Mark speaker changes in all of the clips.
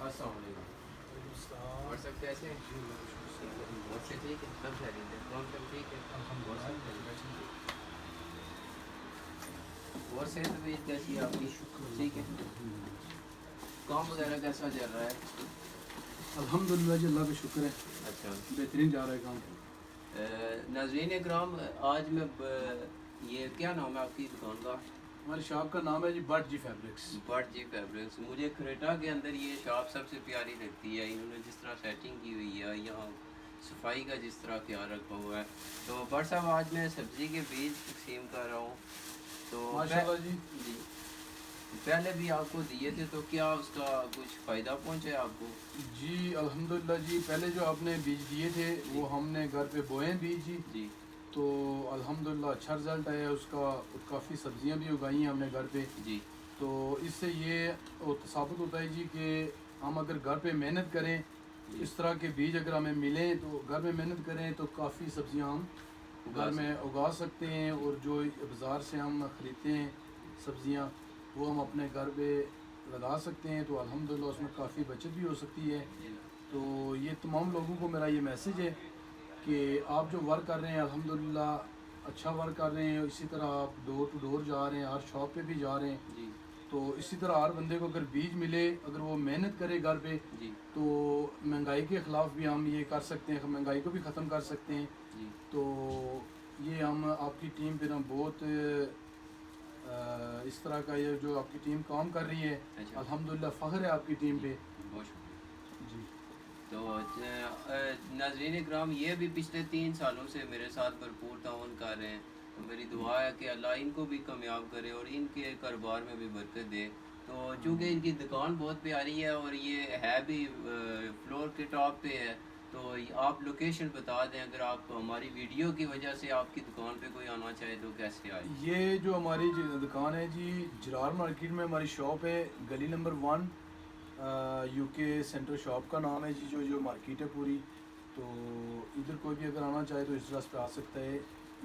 Speaker 1: السلام علیکم. اور سب کیسے ہیں؟ بہت سے ٹھیک ہے، سب خیریت ہے. کون سب ٹھیک ہے؟ اور صحت بھی کیسی ہے آپ کی؟ ٹھیک ہے. کام وغیرہ کیسا چل رہا ہے؟
Speaker 2: الحمدللہ جی، اللہ کا شکر ہے.
Speaker 1: اچھا،
Speaker 2: بہترین جا رہا ہے کام.
Speaker 1: ناظرین اکرام، آج میں یہ کیا نام ہے آپ کی دکان کا؟
Speaker 2: ہماری شاپ کا نام ہے جی بٹ جی فیبرکس.
Speaker 1: بٹ جی فیبرکس. مجھے کریٹا کے اندر یہ شاپ سب سے پیاری لگتی ہے. انہوں نے جس طرح سیٹنگ کی ہوئی ہے، یہاں صفائی کا جس طرح خیال رکھا ہوا ہے. تو بٹ صاحب، آج میں سبزی کے بیج تقسیم کر رہا ہوں. تو
Speaker 2: ماشاءاللہ جی.
Speaker 1: جی، پہلے بھی آپ کو دیے تھے، تو کیا اس کا کچھ فائدہ پہنچا ہے آپ کو؟
Speaker 2: جی الحمدللہ جی، پہلے جو آپ نے بیج دیے تھے وہ ہم نے گھر پہ بوئے ہیں بیج جی.
Speaker 1: جی
Speaker 2: تو الحمدللہ اچھا رزلٹ آیا اس کا. کافی سبزیاں بھی اگائی ہیں ہم نے گھر پہ.
Speaker 1: جی
Speaker 2: تو اس سے یہ ثابت ہوتا ہے جی کہ ہم اگر گھر پہ محنت کریں، اس طرح کے بیج اگر ہمیں ملیں تو گھر میں محنت کریں تو کافی سبزیاں ہم گھر میں اگا سکتے ہیں. اور جو بازار سے ہم خریدتے ہیں سبزیاں، وہ ہم اپنے گھر پہ لگا سکتے ہیں. تو الحمدللہ اس میں کافی بچت بھی ہو سکتی ہے. تو یہ تمام لوگوں کو میرا یہ میسیج ہے کہ آپ جو ورک کر رہے ہیں الحمدللہ اچھا ورک کر رہے ہیں. اسی طرح آپ ڈور ٹو ڈور جا رہے ہیں، ہر شاپ پہ بھی جا رہے ہیں.
Speaker 1: جی
Speaker 2: تو اسی طرح ہر بندے کو اگر بیج ملے، اگر وہ محنت کرے گھر پہ،
Speaker 1: جی
Speaker 2: تو مہنگائی کے خلاف بھی ہم یہ کر سکتے ہیں، مہنگائی کو بھی ختم کر سکتے ہیں.
Speaker 1: جی
Speaker 2: تو یہ ہم آپ کی ٹیم پہ بہت اس طرح کا یہ جو آپ کی ٹیم کام کر رہی ہے،
Speaker 1: اچھا،
Speaker 2: الحمدللہ فخر ہے آپ کی ٹیم
Speaker 1: جی
Speaker 2: پہ.
Speaker 1: بہت شکریہ.
Speaker 2: جی
Speaker 1: تو ناظرین اکرام، یہ بھی پچھلے 3 سالوں سے میرے ساتھ بھرپور تعاون کر رہے ہیں. تو میری دعا ہے کہ اللہ ان کو بھی کامیاب کرے اور ان کے کاروبار میں بھی برکت دے. تو چونکہ ان کی دکان بہت پیاری ہے اور یہ ہے بھی فلور کے ٹاپ پہ ہے، تو آپ لوکیشن بتا دیں. اگر آپ ہماری ویڈیو کی وجہ سے آپ کی دکان پہ کوئی آنا چاہے تو کیسے آئے؟
Speaker 2: یہ جو ہماری دکان ہے جی، جرار مارکیٹ میں ہماری شاپ ہے، گلی نمبر 1، یو کے سینٹر شاپ کا نام ہے جی. جو مارکیٹ ہے پوری، تو ادھر کوئی بھی اگر آنا چاہے تو اس راستے پہ آ سکتا ہے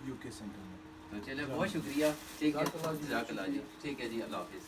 Speaker 2: یو کے سینٹر میں.
Speaker 1: تو چلے، بہت شکریہ. ٹھیک ہے،
Speaker 2: جزاک اللہ جی،
Speaker 1: جزاک اللہ جی.
Speaker 2: شکریہ.
Speaker 1: ٹھیک ہے جی، اللہ حافظ.